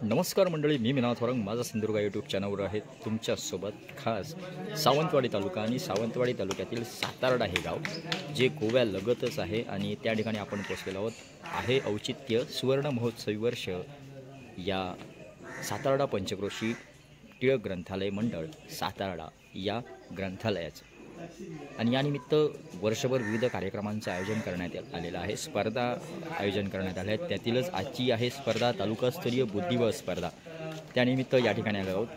नमस्कार मंडळी, मी मिनाथ वरंग माझा सिंधुदुर्ग यूट्यूब चॅनलवर आहे तुमच्यासोबत। खास सावंतवाडी तालुका आणि सावंतवाडी तालुक्यातील सातार्डा हे गाव जे गोव्यालगतच आहे आणि त्या ठिकाणी आपण पोहोचलेलो आहोत। आहे औचित्य सुवर्ण महोत्सवी वर्ष या सातार्डा पंचक्रोशी टिळक ग्रंथालय मंडळ सातार्डा या ग्रंथालयाचं आणि यानिमित्त वर्षभर विविध कार्यक्रमांचं आयोजन करण्यात आलेलं आहे। स्पर्धा आयोजन करण्यात आल्या आहेत, त्यातीलच आजची आहे स्पर्धा तालुकास्तरीय बुद्धिबळ स्पर्धा। त्यानिमित्त या ठिकाणी आलो आहोत।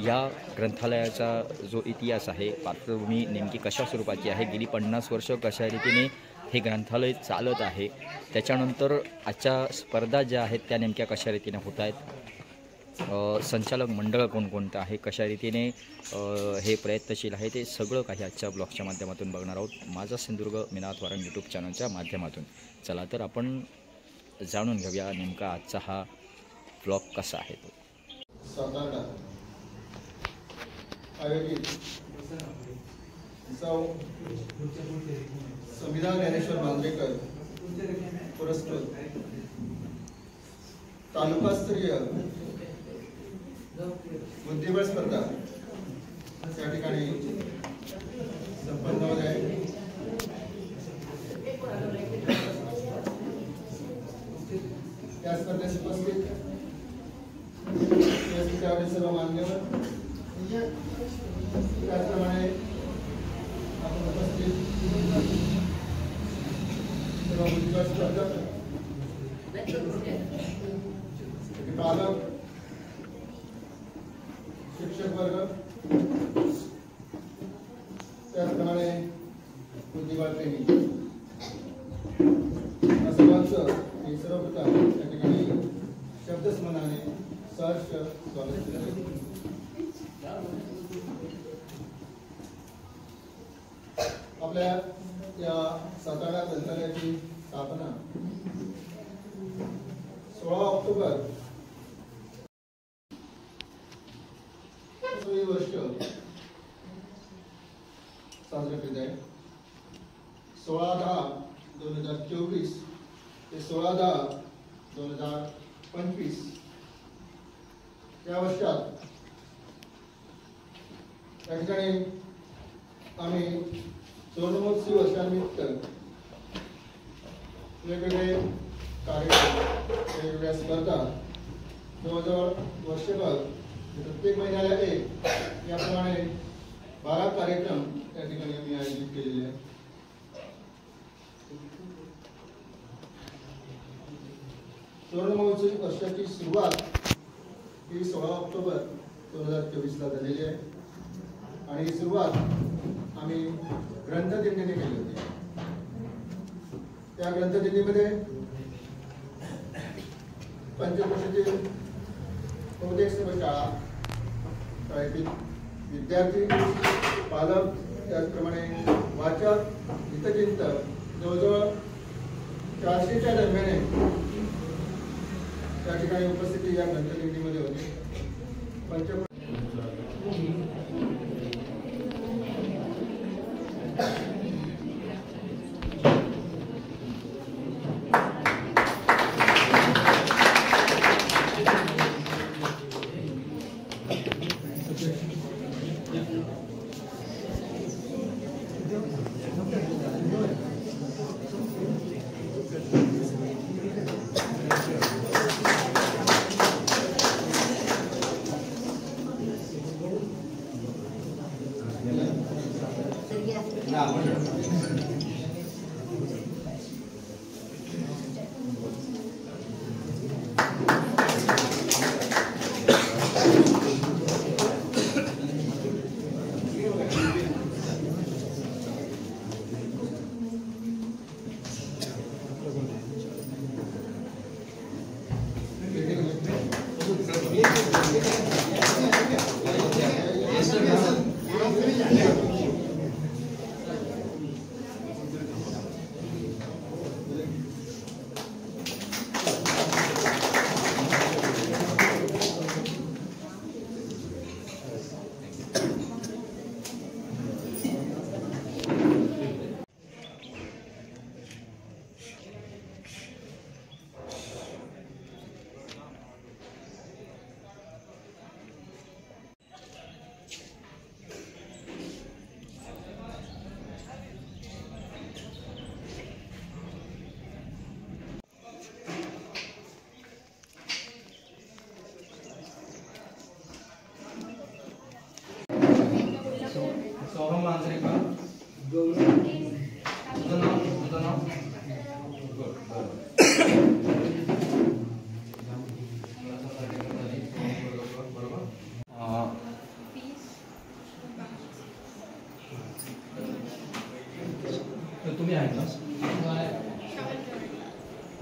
या ग्रंथालयाचा जो इतिहास आहे, पार्श्वभूमी नेमकी कशा स्वरूपाची आहे, गेली 50 वर्ष कशा रीतीने हे ग्रंथालय चालत आहे, त्याच्यानंतर आजच्या स्पर्धा ज्या आहेत त्या नेमक्या कशा रीतीने होत आहेत, संचालक मंडळ कोणकोणतं आहे, कशा रीतीने हे प्रयत्नशील आहे, ते सगळं काही आजच्या ब्लॉगच्या माध्यमातून बघणार आहोत माझा सिंधुदुर्ग मिनाथ वरंग यूट्यूब चॅनलच्या माध्यमातून। चला तर आपण जाणून घेऊया नेमका आजचा हा ब्लॉग कसा आहे तो। सातार्डा आयोजित संविधान ज्ञानेश्वर मांजरेकर पुरस्कृत तालुकास्तरीय बुद्धिबळ स्पर्धा त्या ठिकाणी संपन्न होत आहे। या स्पर्धेस उपस्थित सर्व मान्यवर, त्याचप्रमाणे आपण उपस्थित सर्व बुद्धिबळ स्पर्धक, पालक, शिक्षक वर्ग, त्याचप्रमाणे बुद्धिबळ प्रेमी सर्वांचं मी सर्वप्रथम त्या ठिकाणी शब्दस्मरणाने सहर्ष स्वागत केलं। आपल्या या सातार्डा ग्रंथालयाची स्थापना 16 ऑक्टोबर वर्ष साजरे केले आहे। 16/10/2024 ते 16/10/2025 या वर्षात त्या ठिकाणी आम्ही सुवर्णमहोत्सवी वर्षानिमित्त वेगवेगळे कार्यक्रम, वेगवेगळ्या स्पर्धा जवळजवळ वर्षभर प्रत्येक महिन्याला एक याप्रमाणे 12 कार्यक्रम त्या ठिकाणी आम्ही आयोजित केलेले आहेत। सुवर्ण महोत्सवी वर्षाची सुरुवात ही 16 ऑक्टोबर 2024 झालेली आहे आणि ही सुरुवात आम्ही ग्रंथदिंडीने केली होती। त्या ग्रंथदिंडीमध्ये पंचक्रोशीतील बहुतेक सर्व शाळेतील विद्यार्थी, पालक, त्याचप्रमाणे वाचक, हितचिंतक जवळजवळ 400च्या दरम्याने त्या ठिकाणी उपस्थिती या ग्रंथदिंडीमध्ये होती।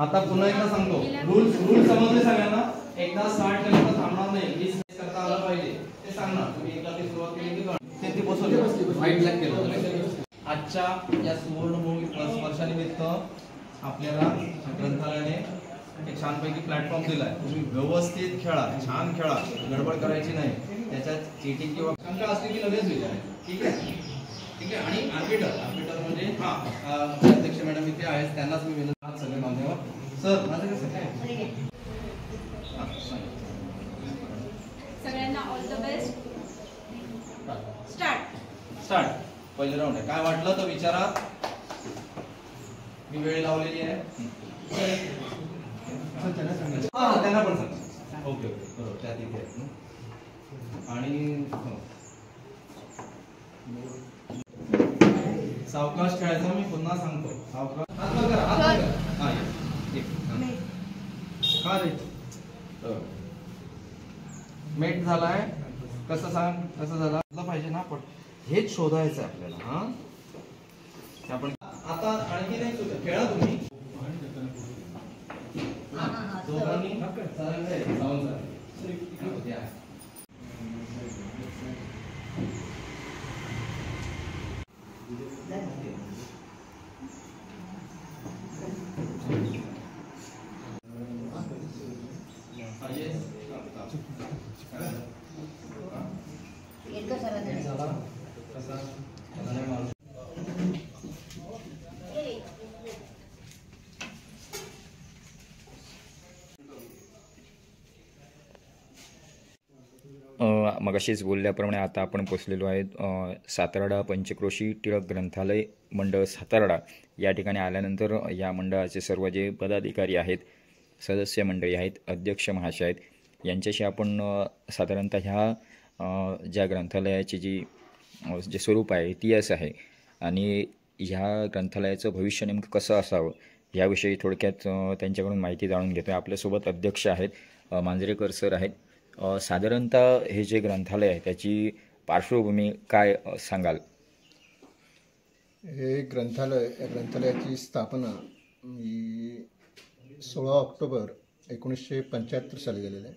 आता पुन्हा एकदा सांगतो, रूल समजले सगळ्यांना. एकदा स्टार्ट केलं तर थांबणार नाही, 20 करता आलं पाहिजे ते सांगणार. तुम्ही एकदा ती सुरुवात केली की ते बसवलं वाईट लॅक केलं. आजच्या या सुवर्णभूमी वर्षानिमित्त आपल्याला ग्रंथालयाने एक छानपैकी प्लॅटफॉर्म दिलाय. तुम्ही व्यवस्थित खेळा, छान खेळा, गडबड करायची नाही. त्याच्यात चीटिंग किंवा शंका असली की लगेच विचारायची. ठीक आहे, ठीक आहे. आणि आर्बिटर म्हणजे अध्यक्ष मॅडम इथे आहेत, त्यांनाच मी विनंती. सगळे मान्यवर सर, माझं कसं काय सगळ्यांना ऑल द बेस्ट. स्टार्ट. पहिलं राऊंड आहे. काय वाटलं तर विचारा, मी वेळ लावलेली आहे. त्यांना पण सांगा. ओके बरोबर, त्या तिथे आहेत ना. आणि सावकाश खेळायचं, मी पुन्हा सांगतो. सावकाश हात वर करा, हात वर करा. हा ये. का रे मेट झालाय, कसं सांग, कसं झालं पाहिजे ना. पण हेच शोधायचं आपल्याला. हा आपण आता आणखी नाही खेळा तुम्ही दोघांनी. मगाशीच बोलल्याप्रमाणे आता आपण पोचलेलो आहेत सातारडा पंचक्रोशी टिळक ग्रंथालय मंडळ सातारडा. या ठिकाणी आल्यानंतर या मंडळाचे सर्व जे पदाधिकारी आहेत, सदस्य मंडळी आहेत, अध्यक्ष महाशय आहेत, यांच्याशी आपण साधारणतः ह्या ज्या ग्रंथालयाची जे स्वरूप आहे, इतिहास आहे आणि ह्या ग्रंथालयाचं भविष्य नेमकं कसं असावं याविषयी थोडक्यात त्यांच्याकडून माहिती जाणून घेतो. आपल्यासोबत अध्यक्ष आहेत, मांजरेकर सर आहेत. साधारणतः हे जे ग्रंथालय आहे त्याची पार्श्वभूमी काय सांगाल? हे ग्रंथालय, या ग्रंथालयाची स्थापना 16 ऑक्टोबर 1975 साली झालेलं आहे.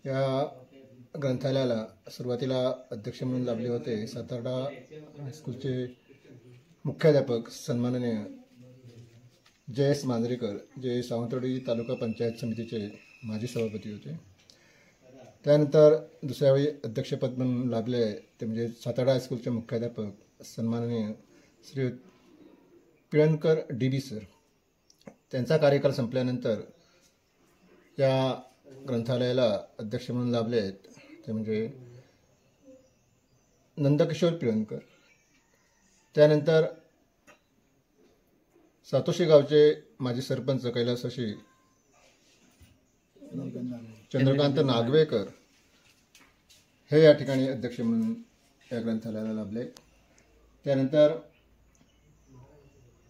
या ग्रंथालयाला सुरुवातीला अध्यक्ष म्हणून लाभले होते सातारडा हायस्कूलचे मुख्याध्यापक सन्माननीय जयेश मांजरेकर, जे सावंतवाडी तालुका पंचायत समितीचे माजी सभापती होते. त्यानंतर दुसऱ्या वेळी अध्यक्षपद म्हणून लाभले ते म्हणजे सातारडा हायस्कूलचे मुख्याध्यापक सन्माननीय श्री पिळणकर DB सर. त्यांचा कार्यकाल संपल्यानंतर या ग्रंथालयाला अध्यक्ष म्हणून लाभले आहेत ते म्हणजे नंदकिशोर पिळणकर. त्यानंतर सातोशी गावचे माजी सरपंच कैलासवासी चंद्रकांत नागवेकर हे या ठिकाणी अध्यक्ष म्हणून या ग्रंथालयाला लाभले. त्यानंतर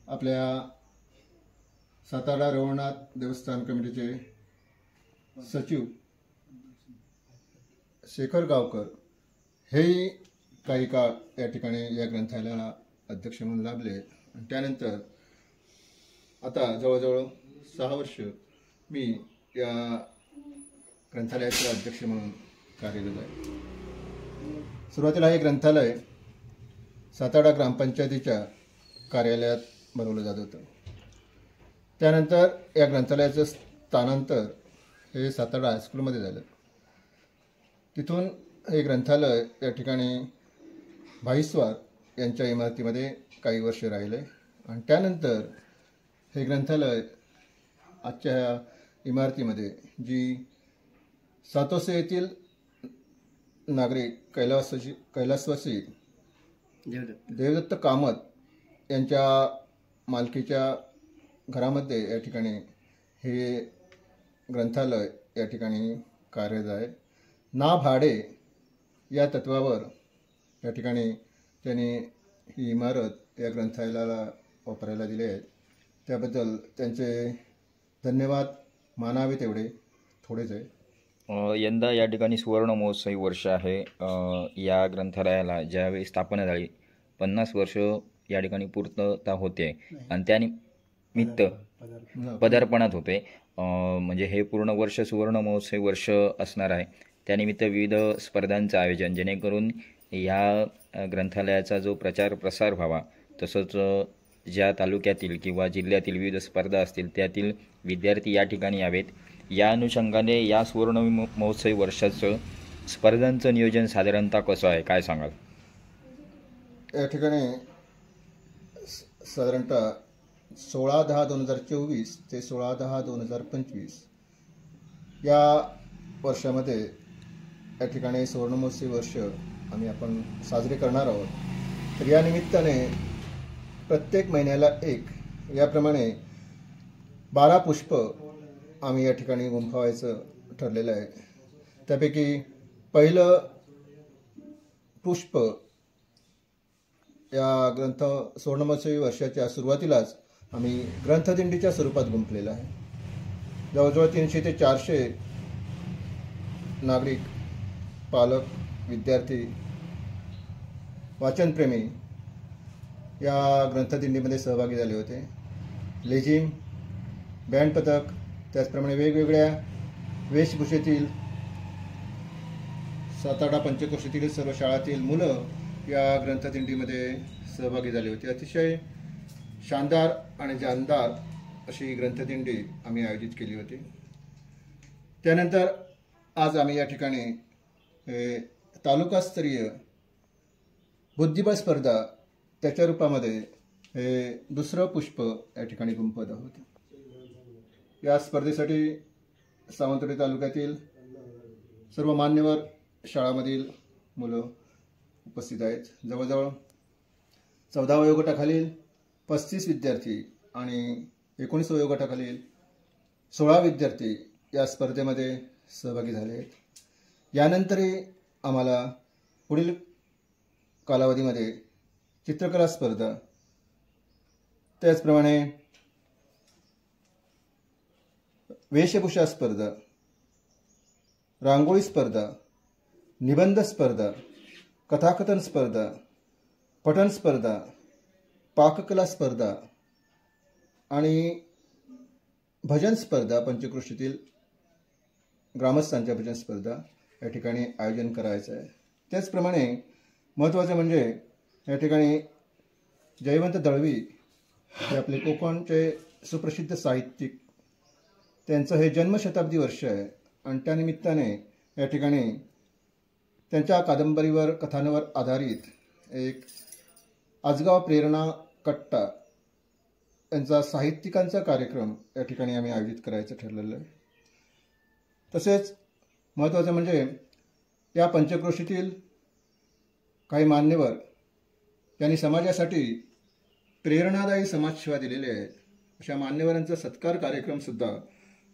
आपल्या सातारा रवळनाथ देवस्थान कमिटीचे सचिव शेखर गावकर हेही काही काळ या ठिकाणी या ग्रंथालयाला अध्यक्ष म्हणून लाभले. आणि त्यानंतर आता जवळजवळ 6 वर्ष मी या ग्रंथालयाचे अध्यक्ष म्हणून कार्यरत आहे. सुरुवातीला हे ग्रंथालय सातारडा ग्रामपंचायतीच्या कार्यालयात बनवलं जात होतं. त्यानंतर या ग्रंथालयाचं स्थानांतर हे सातारडा हायस्कूलमध्ये झालं. तिथून हे ग्रंथालय या ठिकाणी भाईस्वार यांच्या इमारतीमध्ये काही वर्ष राहिले आणि त्यानंतर हे ग्रंथालय आजच्या इमारतीमध्ये जी सातोसे येथील नागरिक कैलासवासी देवदत्त कामत यांच्या मालकीच्या घरामध्ये या ठिकाणी हे ग्रंथालय या ठिकाणी कार्यरत आहे. ना भाडे या तत्वावर या ठिकाणी त्यांनी ही इमारत या ग्रंथालयाला वापरायला दिली आहे. त्याबद्दल त्यांचे धन्यवाद मानावे तेवढे थोडेच आहे. यंदा या ठिकाणी सुवर्ण महोत्सवी वर्ष आहे. या ग्रंथालयाला ज्यावेळी स्थापना झाली 50 वर्ष या ठिकाणी पूर्तता होते आणि त्यानिमित्त पदार्पणात होते. म्हणजे हे पूर्ण वर्ष सुवर्ण महोत्सवी वर्ष असणार आहे. त्यानिमित्त विविध स्पर्धांचं आयोजन, जेणेकरून या ग्रंथालयाचा जो प्रचार प्रसार व्हावा, तसंच ज्या तालुक्यातील किंवा जिल्ह्यातील विविध स्पर्धा असतील त्यातील विद्यार्थी या ठिकाणी यावेत. या अनुषंगाने या सुवर्ण महोत्सवी वर्षाचं स्पर्धांचं नियोजन साधारणतः कसं आहे, काय सांगाल? या ठिकाणी साधारणतः 16/10/2024 ते 16/10/2025 या वर्षामध्ये या ठिकाणी सुवर्णमहोत्सवी वर्ष आपण साजरे करणार आहोत. तर या निमित्ताने प्रत्येक महिन्याला एक याप्रमाणे 12 पुष्प आम्ही या ठिकाणी गुंफवायचं ठरलेलं आहे. त्यापैकी पहिलं पुष्प या ग्रंथ सुवर्णमहोत्सवी वर्षाच्या सुरुवातीलाच आम्ही ग्रंथदिंडीच्या स्वरूपात गुंफलेलं आहे. जवळजवळ 300 ते 400 नागरिक, पालक, विद्यार्थी, वाचनप्रेमी या ग्रंथदिंडीमध्ये सहभागी झाले होते. लेझिम, बँड पथक, त्याचप्रमाणे वेगवेगळ्या वेशभूषेतील 7-8 पंचक्रोशीतील सर्व शाळातील मुलं या ग्रंथदिंडीमध्ये सहभागी झाले होते. अतिशय शानदार आणि जानदार अशी ग्रंथदिंडी आम्ही आयोजित केली होती. त्यानंतर आज आम्ही या ठिकाणी तालुकास्तरीय बुद्धिबळ स्पर्धा त्याच्या रूपामध्ये दुसरं पुष्प या ठिकाणी गुंफत आहोत. या स्पर्धेसाठी सावंतवाडी तालुक्यातील सर्व मान्यवर शाळांमधील मुलं उपस्थित आहेत. जवळजवळ 14 वयोगटाखालील 35 विद्यार्थी आणि 19 वयोगटाखालील 16 विद्यार्थी या स्पर्धेमध्ये सहभागी झाले आहेत. यानंतरही आम्हाला पुढील कालावधीमध्ये चित्रकला स्पर्धा, त्याचप्रमाणे वेशभूषा स्पर्धा, रांगोळी स्पर्धा, निबंध स्पर्धा, कथाकथन स्पर्धा, पठण स्पर्धा, पाककला स्पर्धा आणि भजन स्पर्धा, पंचक्रोशीतील ग्रामस्थांच्या भजन स्पर्धा या ठिकाणी आयोजन करायचं आहे. त्याचप्रमाणे महत्त्वाचं म्हणजे या ठिकाणी जयवंत दळवी हे आपले कोकणचे सुप्रसिद्ध साहित्यिक, त्यांचं हे जन्मशताब्दी वर्ष आहे आणि त्यानिमित्ताने या ठिकाणी त्यांच्या कादंबरीवर, कथांवर आधारित एक आजगाव प्रेरणा कट्टा यांचा साहित्यिकांचा कार्यक्रम या ठिकाणी आम्ही आयोजित करायचं ठरलेलं आहे. तसेच महत्त्वाचं म्हणजे या पंचक्रोशीतील काही मान्यवर यांनी समाजासाठी प्रेरणादायी समाजसेवा दिलेली आहे, अशा मान्यवरांचा सत्कार कार्यक्रमसुद्धा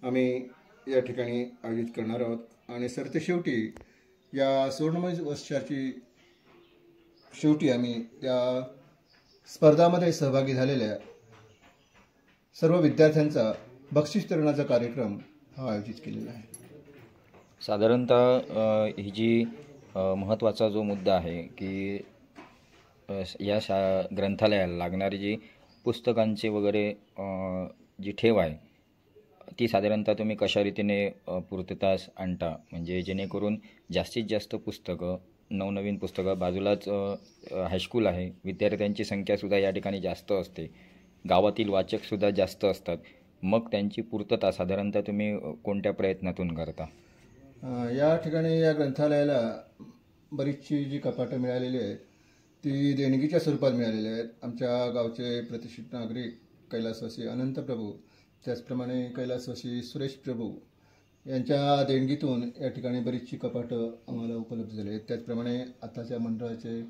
आम्ही या ठिकाणी आयोजित करणार आहोत. आणि सरतेशेवटी या सुवर्णमहोत्सवी वर्षाची शेवटी आम्ही त्या स्पर्धामध्ये सहभागी झालेल्या सर्व विद्यार्थ्यांचा बक्षीस वितरणाचा कार्यक्रम हा आयोजित केलेला आहे. साधारणतः ही जी महत्त्वाचा जो मुद्दा आहे की या ग्रंथालयाला लागणारी जी पुस्तकांची वगैरे जी ठेव आहे ती साधारणतः तुम्ही कशा रीतीने पूर्ततास आणता, म्हणजे जेणेकरून जास्तीत जास्त पुस्तकं, नवनवीन पुस्तकं, बाजूलाच हायस्कूल आहे, विद्यार्थ्यांची संख्यासुद्धा या ठिकाणी जास्त असते, गावातील वाचकसुद्धा जास्त असतात, मग त्यांची पूर्तता साधारणतः तुम्ही कोणत्या प्रयत्नातून करता? या ठिकाणी या ग्रंथालयाला बरीचशी जी कपाटं मिळालेली आहेत ती देणगीच्या स्वरूपात मिळालेली आहेत. आमच्या गावचे प्रतिष्ठित नागरिक कैलासवासी अनंत प्रभू, त्याचप्रमाणे कैलासवासी सुरेश प्रभू यांच्या देणगीतून या ठिकाणी बरीचशी कपाटं आम्हाला उपलब्ध झाली आहेत. त्याचप्रमाणे आताच्या मंडळाचे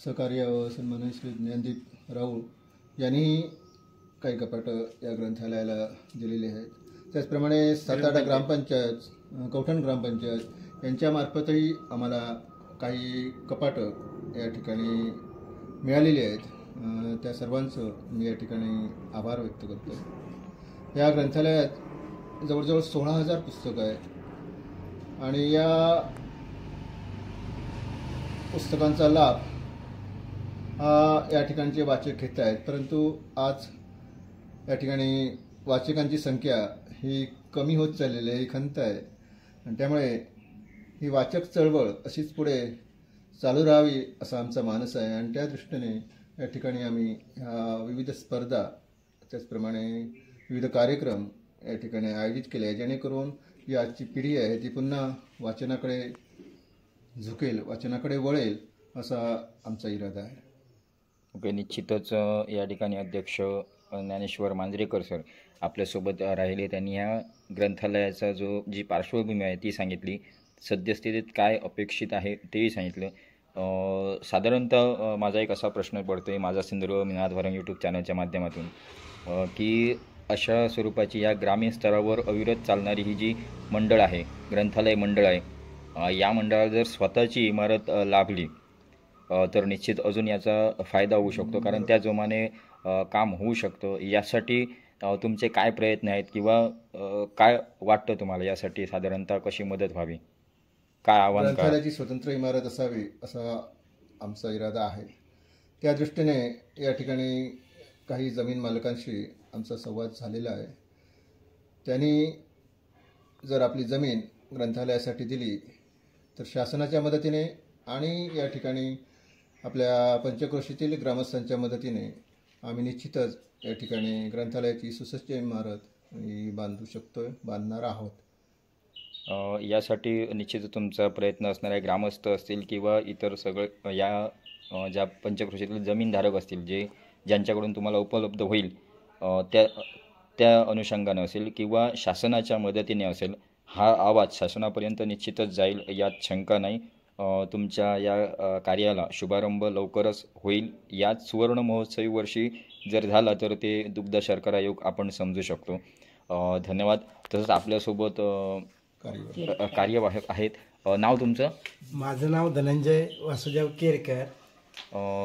सहकार्य सन्माननीय श्री ज्ञानदीप राऊळ यांनीही काही कपाटं या ग्रंथालयाला दिलेली आहेत. त्याचप्रमाणे 7-8 ग्रामपंचायत, कवठण ग्रामपंचायत यांच्यामार्फतही आम्हाला काही कपाटं या ठिकाणी मिळालेली आहेत. त्या सर्वांचं मी या ठिकाणी आभार व्यक्त करतो. या ग्रंथालयात जवळजवळ 16,000 पुस्तकं आहेत आणि या पुस्तकांचा लाभ हा या ठिकाणचे वाचक घेत आहेत. परंतु आज या ठिकाणी वाचकांची संख्या ही कमी होत चाललेली आहे, ही खंत आहे आणि त्यामुळे ही वाचक चळवळ अशीच पुढे चालू राहावी असा आमचा मानस आहे आणि त्या दृष्टीने या ठिकाणी आम्ही विविध स्पर्धा त्याचप्रमाणे विविध कार्यक्रम या ठिकाणी आयोजित केले आहे, जेणेकरून ही आजची पिढी आहे ती पुन्हा वाचनाकडे झुकेल, वाचनाकडे वळेल असा आमचा इरादा आहे. ओके, निश्चितच या ठिकाणी अध्यक्ष ज्ञानेश्वर मांजरेकर सर आपल्यासोबत राहिले. त्यांनी या ग्रंथालयाचा जी पार्श्वभूमी आहे ती सांगितली, सद्यस्थितीत काय अपेक्षित आहे तेही सांगितलं. साधारणतः माझा एक असा प्रश्न पडतो आहे माझा सिंधुदुर्ग निनाद वारंग यूट्यूब चॅनलच्या माध्यमातून की अशा स्वरूपाची या ग्रामीण स्तरावर अविरत चालणारी ही जी मंडळ आहे, ग्रंथालय मंडळ आहे, या मंडळाला जर स्वतःची इमारत लाभली तर निश्चित अजून याचा फायदा होऊ शकतो, कारण त्या जोमाने काम होऊ शकतं. यासाठी तुमचे काय प्रयत्न आहेत किंवा काय वाटतं तुम्हाला यासाठी साधारणतः कशी मदत व्हावी, काय आव्हान? ग्रंथालयाची स्वतंत्र इमारत असावी असा आमचा इरादा आहे. त्या दृष्टीने या ठिकाणी काही जमीन मालकांशी आमचा संवाद झालेला आहे. त्यांनी जर आपली जमीन ग्रंथालयासाठी दिली तर शासनाच्या मदतीने आणि या ठिकाणी आपल्या पंचक्रोशीतील ग्रामस्थांच्या मदतीने आम्ही निश्चितच या ठिकाणी ग्रंथालयाची सुसज्ज इमारत बांधणार आहोत. यासाठी निश्चित तुमचा प्रयत्न असणार आहे. ग्रामस्थ असतील किंवा इतर सगळं या ज्या पंचक्रोशीतील जमीनधारक असतील ज्यांच्याकडून तुम्हाला उपलब्ध होईल त्या अनुषंगानं असेल किंवा शासनाच्या मदतीने असेल, हा आवाज शासनापर्यंत निश्चितच जाईल यात शंका नाही. तुमच्या या कार्याला शुभारंभ लवकरच होईल. याच सुवर्ण महोत्सवी वर्षी जर झाला तर ते दुग्ध शर्करा योग आपण समजू शकतो. धन्यवाद. तसंच आपल्यासोबत कार्यवाहक आहेत. नाव तुमचं? माझं नाव धनंजय वासुदेव केरकर.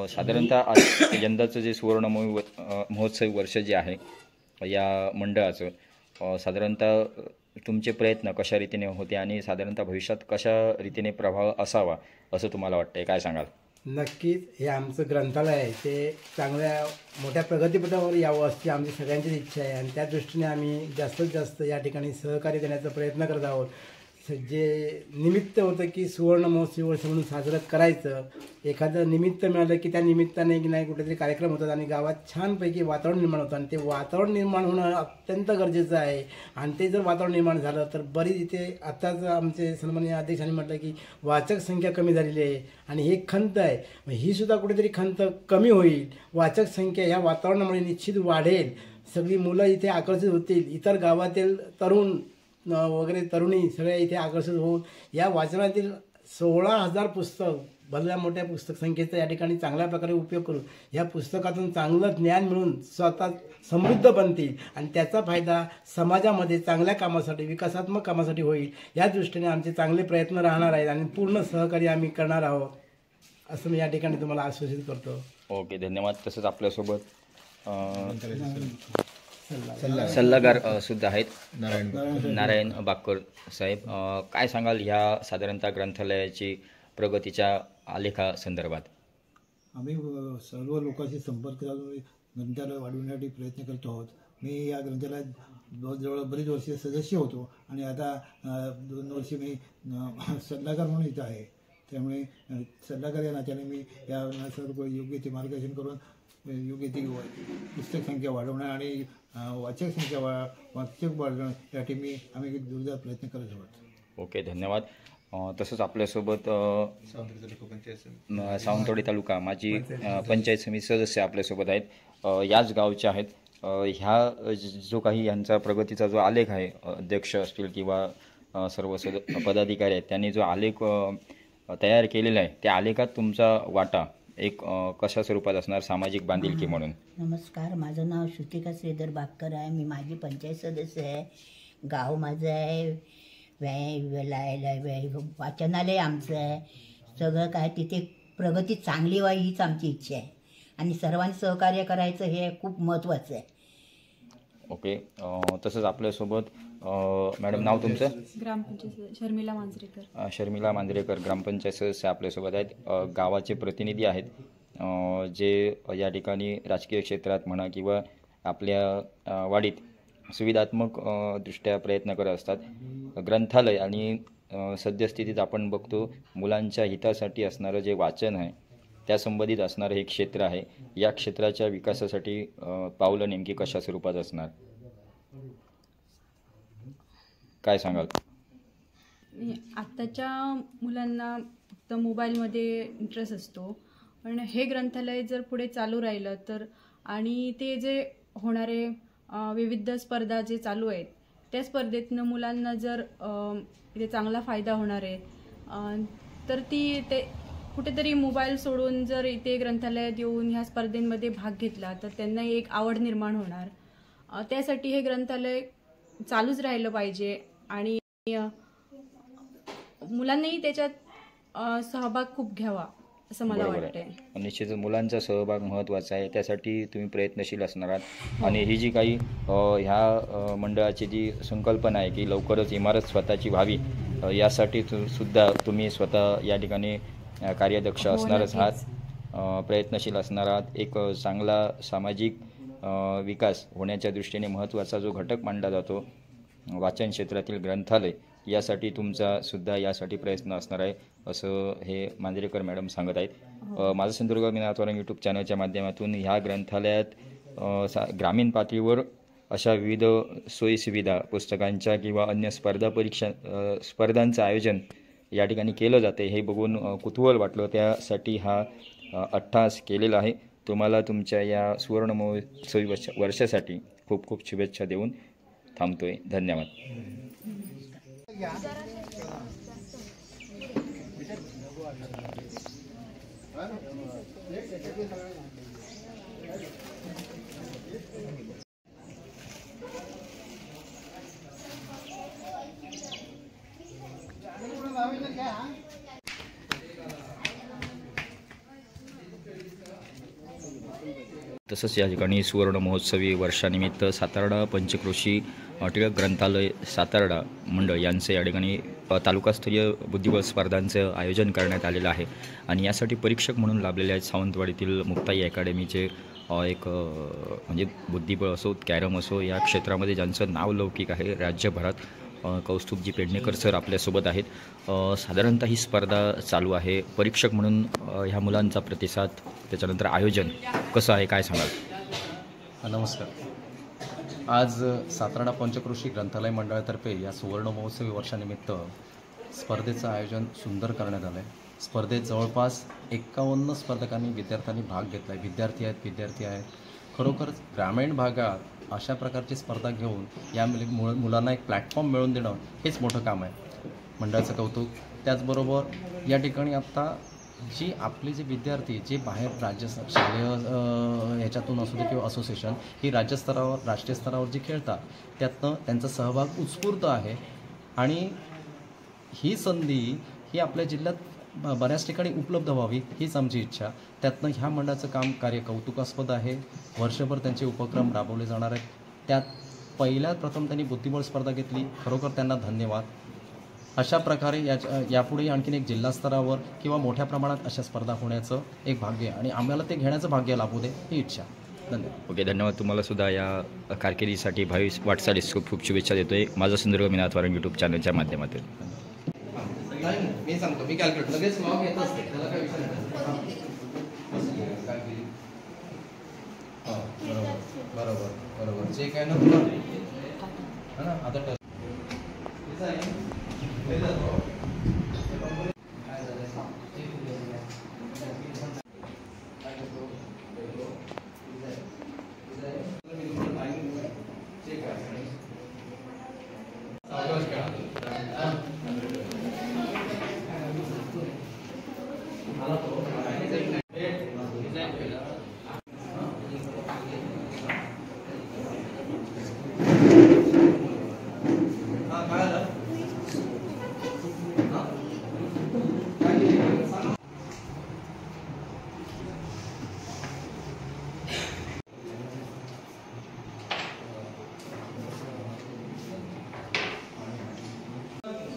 साधारणतः आज यंदाचं जे सुवर्ण महोत्सवी वर्ष जे आहे या मंडळाचं, साधारणतः तुमचे प्रयत्न कशा रीतीने होते आणि साधारणतः भविष्यात कशा रीतीने प्रभाव असावा असं तुम्हाला वाटतंय, काय सांगाल? नक्कीच हे आमचं ग्रंथालय आहे ते चांगल्या मोठ्या प्रगतीपथावर यावं अशी आमची सगळ्यांचीच इच्छा आहे आणि त्या दृष्टीने आम्ही जास्तीत जास्त या ठिकाणी सहकार्य देण्याचा प्रयत्न करत आहोत. जे निमित्त होतं की सुवर्ण महोत्सवी वर्ष म्हणून साजरं करायचं, एखादं निमित्त मिळालं की त्या निमित्ताने की नाही कुठेतरी कार्यक्रम होतात आणि गावात छानपैकी वातावरण निर्माण होतं आणि ते वातावरण निर्माण होणं अत्यंत गरजेचं आहे. आणि ते जर वातावरण निर्माण झालं तर बरीच इथे आत्ताच आमचे सन्माननीय अध्यक्षांनी म्हटलं की वाचक संख्या कमी झालेली आहे आणि ही खंत आहे, ही सुद्धा कुठेतरी खंत कमी होईल. वाचक संख्या ह्या वातावरणामुळे निश्चित वाढेल. सगळी मुलं इथे आकर्षित होतील, इतर गावातील तरुण वगैरे तरुणी सगळ्या इथे आकर्षित होऊन या वाचनातील 16,000 पुस्तक भल्या मोठ्या पुस्तक संख्येचा या ठिकाणी चांगल्या प्रकारे उपयोग करून या पुस्तकातून चांगलं ज्ञान मिळून स्वतः समृद्ध बनतील आणि त्याचा फायदा समाजामध्ये चांगल्या कामासाठी विकासात्मक कामासाठी होईल. या दृष्टीने आमचे चांगले प्रयत्न राहणार आहेत आणि पूर्ण सहकार्य आम्ही करणार आहोत असं मी या ठिकाणी तुम्हाला आश्वासित करतो. ओके, धन्यवाद. तसंच आपल्यासोबत सल्लागार सुद्धा आहेत, नारायण बाकर साहेब. काय सांगाल ह्या साधारणतः ग्रंथालयाची प्रगतीच्या आलेखासंदर्भात? आम्ही सर्व लोकांशी संपर्क साधून ग्रंथालय वाढवण्यासाठी प्रयत्न करतो आहोत. मी या ग्रंथालयात जवळ बरीच वर्षे सदस्य होतो आणि आता 2 वर्षे मी सल्लागार म्हणून इथं आहे. त्यामुळे सल्लागार या नात्याने मी या सर्व योग्य ते मार्गदर्शन करून योग्य ती पुस्तक संख्या वाढवणं आणि वाचक संख्या वाचक वाढवण्यासाठी आम्ही जोरदार प्रयत्न करत आहोत. ओके, धन्यवाद. तसंच आपल्यासोबत सावंतवाडी तालुका माजी पंचायत समिती सदस्य आपल्यासोबत आहेत, याच गावचे आहेत. ह्या जो काही यांचा प्रगतीचा जो आलेख आहे, अध्यक्ष असतील किंवा सर्व पदाधिकारी आहेत, त्यांनी जो आलेख तयार केलेला आहे त्या आलेखात तुमचा वाटा एक कशा स्वरूपात असणार सामाजिक बांधिलकी म्हणून? नमस्कार, माझं नाव श्रुतिका श्रीधर बाकर आहे. मी माझी पंचायत सदस्य आहे. गाव माझं आहे, वाचनालय आमचं आहे. सगळं काय तिथे प्रगती चांगली व्हावी हीच आमची इच्छा आहे आणि सर्वांनी सहकार्य करायचं हे खूप महत्त्वाचं आहे. ओके, तसंच आपल्यासोबत मॅडम नाव तुमचं? ग्रामपंचायत शर्मिला मांजरेकर. शर्मिला मांजरेकर ग्रामपंचायत सदस्य आपल्यासोबत आहेत. गावाचे प्रतिनिधी आहेत जे या ठिकाणी राजकीय क्षेत्रात म्हणा किंवा आपल्या वाडीत सुविधात्मक दृष्ट्या प्रयत्न करत असतात. ग्रंथालय आणि सद्यस्थितीत आपण बघतो मुलांच्या हितासाठी असणारं जे वाचन आहे त्या संबंधित असणारं हे क्षेत्र आहे. या क्षेत्राच्या विकासासाठी पावलं नेमकी कशा स्वरूपात असणार, काय सांगाल? आत्ताच्या मुलांना फक्त मोबाईलमध्ये इंटरेस्ट असतो, पण हे ग्रंथालय जर पुढे चालू राहिलं तर आणि ते जे होणारे विविध स्पर्धा जे चालू आहेत त्या स्पर्धेतनं मुलांना जर इथे चांगला फायदा होणार आहे तर ते कुठेतरी मोबाईल सोडून जर इथे ग्रंथालयात येऊन ह्या स्पर्धेमध्ये भाग घेतला तर त्यांना एक आवड निर्माण होणार. त्यासाठी हे ग्रंथालय चालूच राहिलं पाहिजे आणि मुलांनाही त्याच्यात सहभाग खूप घ्यावा असं मला वाटतंय. निश्चितच मुलांचा सहभाग महत्त्वाचा आहे, त्यासाठी तुम्ही प्रयत्नशील असणार आहात. आणि ही जी काही ह्या मंडळाची जी संकल्पना आहे की लवकरच इमारत स्वतःची व्हावी, यासाठी सुद्धा तुम्ही स्वतः या ठिकाणी कार्यदक्ष असणारच आहात, प्रयत्नशील असणार आहात. एक चांगला सामाजिक विकास होण्याच्या दृष्टीने महत्त्वाचा जो घटक मानला जातो वाचन क्षेत्रातील ग्रंथालय, यासाठी तुमचा सुद्धा यासाठी प्रयत्न असणार आहे असं हे मांजरेकर मॅडम सांगत आहेत. माझा सिंधुदुर्ग मी नाथवारंग यूट्यूब चॅनलच्या माध्यमातून ह्या ग्रंथालयात ग्रामीण पातळीवर अशा विविध सोयीसुविधा, पुस्तकांच्या किंवा अन्य स्पर्धांचं आयोजन या ठिकाणी केलं जाते हे बघून कुतूहल वाटलं, त्यासाठी हा अट्टहास केलेला आहे. तुम्हाला तुमच्या या सुवर्ण महोत्सवी वर्षासाठी खूप खूप शुभेच्छा देऊन थांबतोय. धन्यवाद. तसंच या ठिकाणी सुवर्ण महोत्सवी वर्षानिमित्त सातारडा पंचक्रोशी टिळक ग्रंथालय सातारडा मंडळ यांचे या ठिकाणी तालुकास्तरीय बुद्धिबळ स्पर्धांचं आयोजन करण्यात आलेलं आहे. आणि यासाठी परीक्षक म्हणून लाभलेले आहेत सावंतवाडीतील मुक्ताई अकॅडमीचे एक म्हणजे बुद्धिबळ असो, कॅरम असो, या क्षेत्रामध्ये ज्यांचं नाव लौकिक आहे राज्यभरात, कौस्तुभजी पेडणेकर सर आपल्यासोबत आहेत. साधारणतः ही स्पर्धा चालू आहे. परीक्षक म्हणून ह्या मुलांचा प्रतिसाद, त्याच्यानंतर आयोजन कसं आहे, काय सांगाल? नमस्कार. आज सातारडा पंचक्रोशी ग्रंथालय मंडळातर्फे या सुवर्ण महोत्सवी वर्षानिमित्त स्पर्धेचं आयोजन सुंदर करण्यात आलं आहे. स्पर्धेत जवळपास 51 स्पर्धकांनी विद्यार्थ्यांनी भाग घेतला आहे. विद्यार्थी आहेत. खरोखर ग्रामीण भागात अशा प्रकारची स्पर्धा घेऊन या मुलांना एक प्लॅटफॉर्म मिळवून देणं हेच मोठं काम आहे. मंडळाचं कौतुक. त्याचबरोबर या ठिकाणी आत्ता जी आपले जे विद्यार्थी जे बाहेर शालेय ह्याच्यातून असू दे किंवा असोसिएशन ही राज्यस्तरावर, राष्ट्रीय स्तरावर जे खेळतात त्यातनं त्यांचा सहभाग उत्स्फूर्त आहे. आणि ही संधी ही आपल्या जिल्ह्यात बऱ्याच ठिकाणी उपलब्ध व्हावी हीच आमची इच्छा. त्यातनं ह्या मंडळाचं कार्य कौतुकास्पद आहे. वर्षभर त्यांचे उपक्रम राबवले जाणार आहेत. त्यात प्रथम त्यांनी बुद्धिबळ स्पर्धा घेतली, खरोखर त्यांना धन्यवाद. अशा प्रकारे यापुढे आणखीन एक जिल्हा स्तरावर किंवा मोठ्या प्रमाणात अशा स्पर्धा होण्याचं एक भाग्य आणि आम्हाला ते घेण्याचं भाग्य लाभू दे ही इच्छा. धन्यवाद. ओके, धन्यवाद. तुम्हाला सुद्धा या कारकिर्दीसाठी भावी वाटचालीस खूप खूप शुभेच्छा देतोय माझा सिंधुदुर्ग मी नाथवारंग यूट्यूब चॅनलच्या माध्यमातून. मी सांगतो, मी कॅल्क्युलेट लगेच लॉग येत असते, त्याला काय विषय नाही. बरोबर जे काय ना आता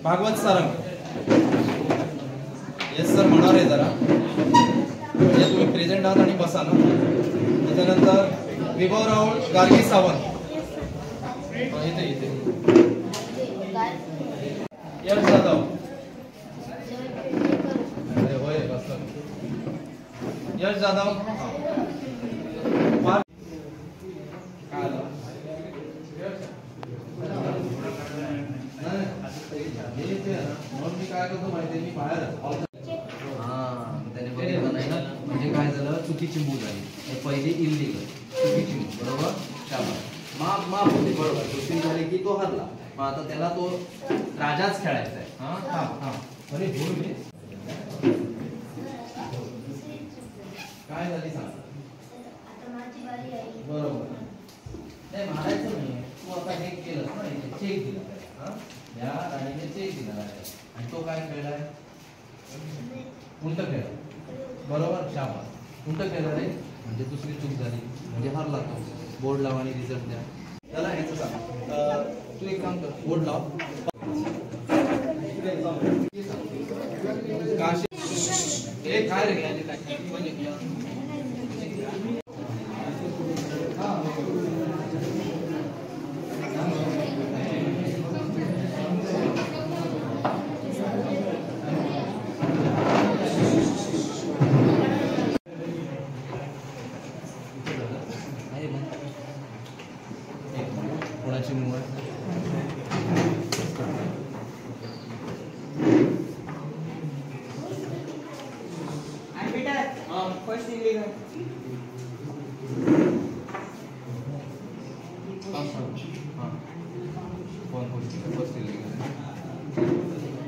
भागवत सारंग. येस सर म्हणणार आहे जरा, म्हणजे तुम्ही प्रेझेंट आहात आणि बसा ना. त्याच्यानंतर विभव राहुल गार्गी सावंत. इथे इथे यश जाधव. अरे होय बसला. यश जाधव. काय आलं? म्हणून मी काय करतो माहिती मी बाहेर त्याने बघितलं नाही ना, म्हणजे काय झालं, चुकीची मूव झाली. पहिली इल्लीगल चुकीची मूव, बरोबर. शाबास, माफ होते, बरोबर. दुसरी झाली की तो हरला. मग आता त्याला तो राजाच खेळायचा आहे. अरे काय झाली सांग. बरोबर नाही मारायचं नाही. तू आता हे केलंस ना, चेक दिला या राणीने, चेक दिला आणि तो काय खेळलाय, उलट खेळला. बरोबर, शाबास, उलट खेळला रे. म्हणजे दुसरी चूक झाली, म्हणजे हरला तो. बोर्ड लावा आणि रिझल्ट द्या. त्याला ह्याचं सांग. तू एक काम कर, बोर्ड लाव. हे काय रे कोणाची मूव आहे?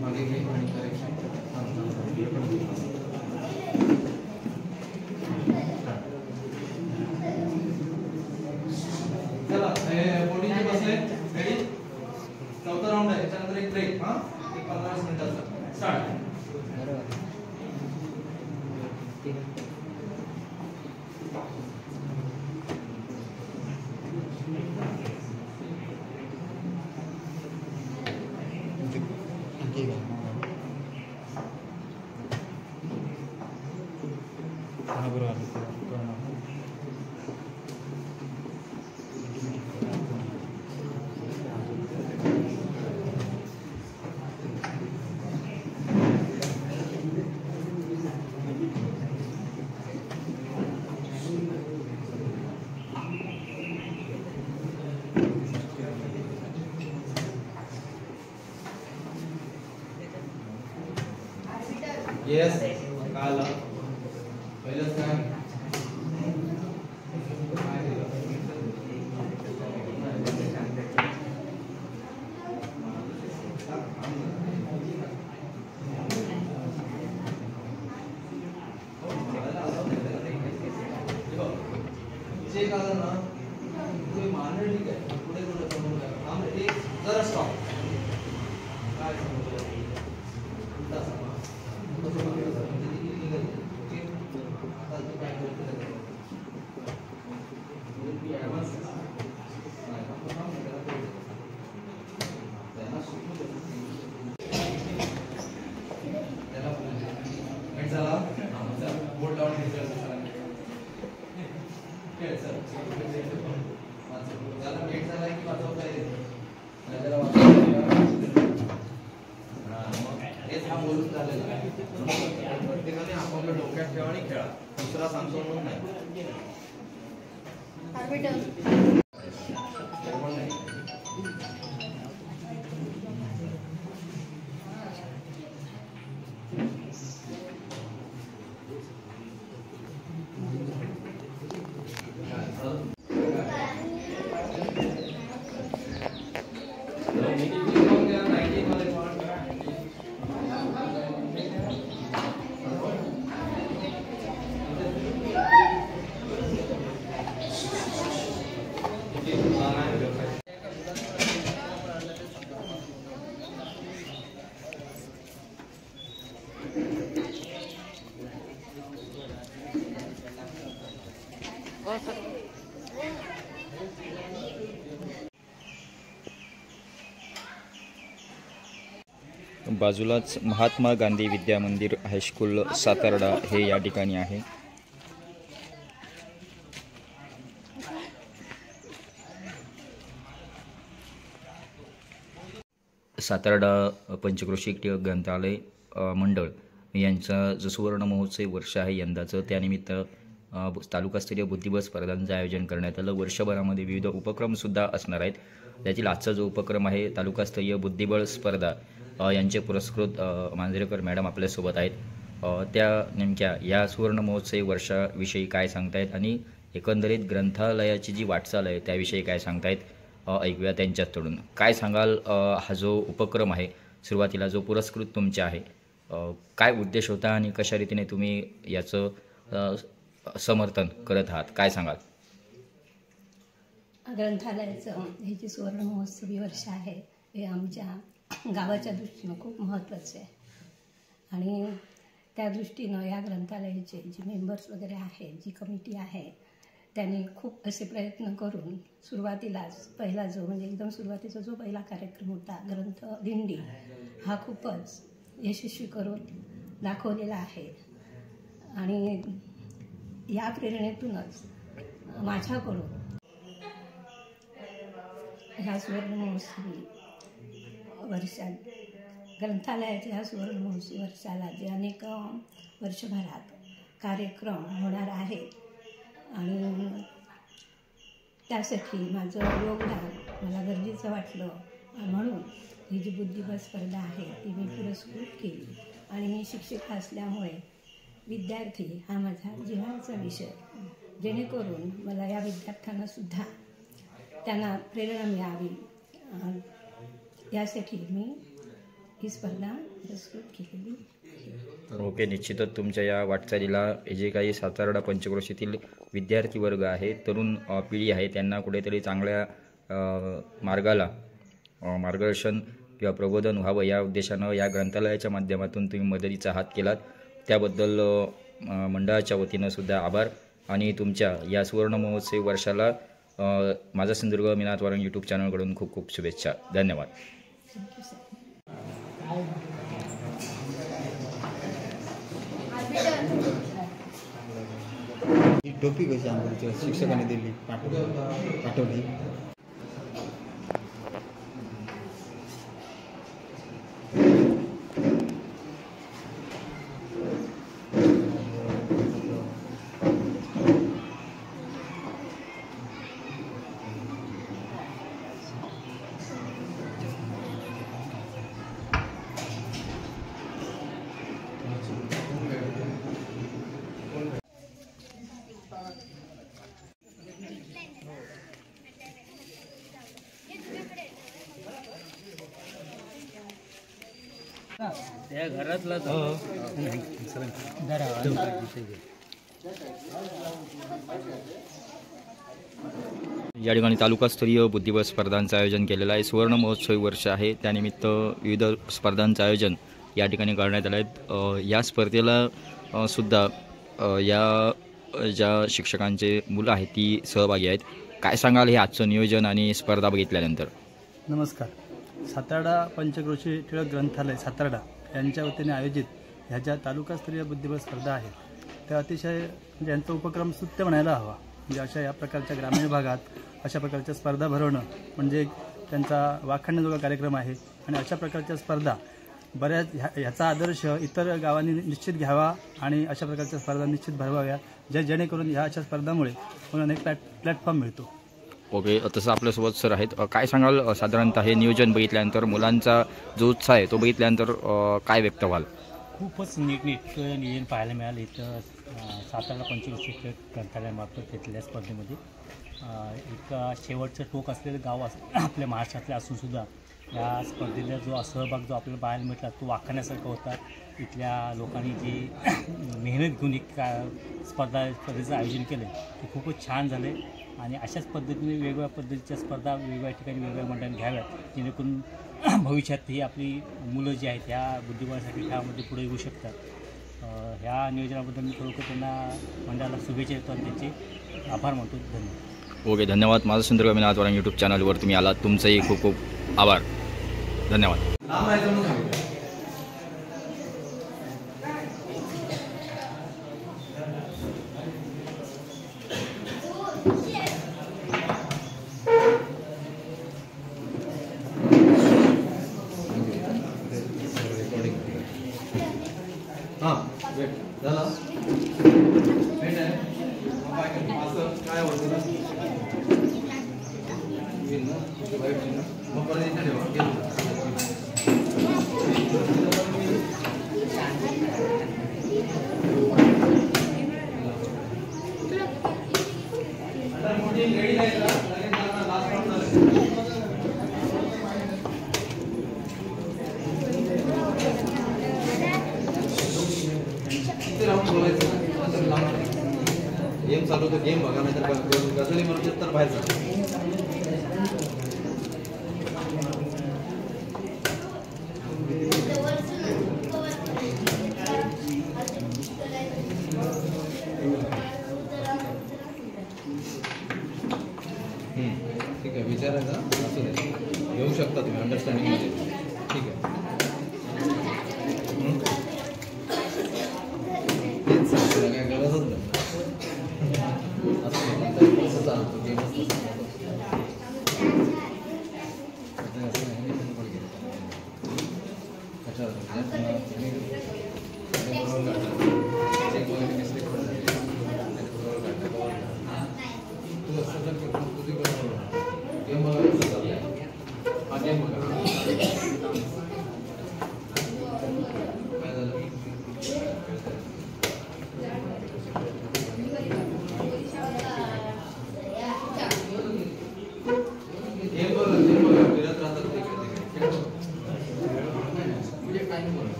मागे घे आणि करेक्शन. चला बोर्डिंग बसले. रेडी. चौथा राऊंड आहे, त्याच्यानंतर एक ब्रेक. एक 15-20 मिनिटाचा. स्टार्ट. येस, काय आलं पहिलंच काय चेक आलं ना, तुम्ही मारलं ठीक आहे. पुढे पुढे समोर एक जरा स्टॉप. काय समोर उलटा समोर. बोर्ड लावून त्याला मेट झाला की वाचवता येईल. हेच हा बोलून झालेला आहे. प्रत्येकाने आपापल्या डोक्यात ठेवा आणि खेळा. दुसरा सांगतो म्हणून नाही. बाजूलाच महात्मा गांधी विद्या मंदिर हायस्कूल सातारडा हे या ठिकाणी आहे. सातार्डा पंचक्रोशी ग्रंथालय मंडळ यांचा जो सुवर्ण महोत्सवी वर्ष आहे यंदाचं, त्यानिमित्त तालुकास्तरीय बुद्धिबळ स्पर्धांचं आयोजन करण्यात आलं. वर्षभरामध्ये विविध उपक्रमसुद्धा असणार आहेत. त्यातील आजचा जो उपक्रम आहे तालुकास्तरीय बुद्धिबळ स्पर्धा, यांचे पुरस्कृत मांजरेकर मॅडम आपल्यासोबत आहेत. त्या नेमक्या या सुवर्ण महोत्सवी वर्षाविषयी काय सांगतायत आणि एकंदरीत ग्रंथालयाची जी वाटचाल आहे त्याविषयी काय सांगतायत, ऐकूया त्यांच्याकडून. काय सांगाल, हा जो उपक्रम आहे, सुरुवातीला जो पुरस्कृत तुमचे आहे, काय उद्देश होता आणि कशा रीतीने तुम्ही याचं समर्थन करत आहात, काय सांगाल? ग्रंथालयाचं हे जे सुवर्ण महोत्सवी वर्ष आहे हे आमच्या गावाच्या दृष्टीनं खूप महत्त्वाचे आहे आणि त्या दृष्टीनं या ग्रंथालयाचे जे मेंबर्स वगैरे आहेत, जी कमिटी आहे, त्यांनी खूप असे प्रयत्न करून सुरुवातीलाच पहिला जो म्हणजे एकदम सुरुवातीचा जो पहिला कार्यक्रम होता ग्रंथ दिंडी, हा खूपच यशस्वी करून दाखवलेला आहे. आणि या प्रेरणेतूनच माझ्याकडून ह्या सुवर्ण महोत्सवी वर्षात ग्रंथालयाच्या ह्या सुवर्ण महोत्सवी वर्षाला जे अनेक वर्षभरात कार्यक्रम होणार आहेत आणि त्यासाठी माझं योगदान मला गरजेचं वाटलं म्हणून ही जी बुद्धिबळ स्पर्धा आहे ती मी पुरस्कृत केली. आणि मी शिक्षिका असल्यामुळे विद्यार्थी हा माझा जिव्हाळ्याचा विषय, जेणेकरून मला या विद्यार्थ्यांनासुद्धा त्यांना प्रेरणा मिळावी यासाठी मी ही स्पर्धा पुरस्कृत केलेली आहे. ओके, निश्चितच तुमच्या या वाटचालीला जे काही सातार्डा पंचक्रोशीतील विद्यार्थी वर्ग आहे, तरुण पिढी आहे, त्यांना कुठेतरी चांगल्या मार्गाला मार्गदर्शन किंवा प्रबोधन व्हावं या उद्देशानं या ग्रंथालयाच्या माध्यमातून तुम्ही मदतीचा हात केलात, त्याबद्दल मंडळाच्या वतीनं सुद्धा आभार. आणि तुमच्या या सुवर्ण महोत्सवी वर्षाला माझा सिंधुदुर्ग मीनाथ वारंग यूट्यूब चॅनलकडून खूप खूप शुभेच्छा. धन्यवाद. टोपी कशी आमच्या शिक्षकांनी दिली पाठवली. त्या घरातला या ठिकाणी तालुकास्तरीय बुद्धिबळ स्पर्धांचं आयोजन केलेलं आहे. सुवर्ण महोत्सवी वर्ष आहे, त्यानिमित्त विविध स्पर्धांचं आयोजन या ठिकाणी करण्यात आलं आहे. या स्पर्धेला सुद्धा या ज्या शिक्षकांचे मुलं आहेत ती सहभागी आहेत. काय सांगाल हे आजचं नियोजन आणि स्पर्धा बघितल्यानंतर? नमस्कार. सातार्डा पंचक्रोशी टिळक ग्रंथालय सातार्डा यांच्या वतीने आयोजित ह्या ज्या तालुकास्तरीय बुद्धिबळ स्पर्धा आहेत त्या अतिशय यांचा उपक्रम स्तुत्य म्हणायला हवा. म्हणजे अशा या प्रकारच्या ग्रामीण भागात अशा प्रकारच्या स्पर्धा भरवणं म्हणजे त्यांचा वाखाणण्याजोगा कार्यक्रम आहे. आणि अशा प्रकारच्या स्पर्धा बऱ्याच ह्याचा आदर्श इतर गावांनी निश्चित घ्यावा आणि अशा प्रकारच्या स्पर्धा निश्चित भरवाव्या, जेणेकरून ह्या अशा स्पर्धामुळे मुलांना एक प्लॅटफॉर्म मिळतो. ओके, तसं आपल्यासोबत सर आहेत. काय सांगाल, साधारणतः हे नियोजन बघितल्यानंतर, मुलांचा जो उत्साह आहे तो बघितल्यानंतर काय व्यक्त व्हाल? खूपच नीटनेटकं नियोजन पाहायला मिळालं इथं सातारा पंचक्रोशी ग्रंथालयामार्फत घेतलेल्या स्पर्धेमध्ये. एक शेवटचं टोक असलेलं गाव आपल्या महाराष्ट्रातले असूनसुद्धा या स्पर्धेला जो सहभाग जो आपल्याला पाहायला मिळाला तो वाखाण्यासारखा होता. इथल्या लोकांनी जी मेहनत घेऊन एक स्पर्धेचं आयोजन केलं ते खूपच छान झालं आहे. आणि अशाच पद्धतीने वेगवेगळ्या पद्धतीच्या स्पर्धा वेगवेगळ्या ठिकाणी वेगवेगळ्या मंडळांनी घ्याव्यात, जेणेकरून भविष्यात ही आपली मुलं जी आहेत ह्या बुद्धिबळासाठी खेळामध्ये पुढे येऊ शकतात. ह्या नियोजनाबद्दल मी खरोखर त्यांना मंडळाला शुभेच्छा देतो आणि त्यांचे आभार मानतो. धन्यवाद. ओके, धन्यवाद. माझं सिंधुदुर्ग मीनाथ वारंग यूट्यूब चॅनलवर तुम्ही आलात, तुमचंही खूप खूप आभार. धन्यवाद. हां भेट झाला भेट आहे मग काय करतो असं काय आवडतं ना मग परत इथे ठेवा मोठी लेडी आहे का लास्ट गेम चालू होतं गेम बघा नाही तर गझली म्हणून तर बाहेर जा ठीक आहे विचारायचा असू दे घेऊ शकता तुम्ही अंडरस्टँडिंगमध्ये ठीक आहे तेच सांगतो काय गरजच नाही असं चालतो गेम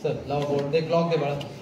चल लावा बोर्ड दे क्लॉक दे बाळा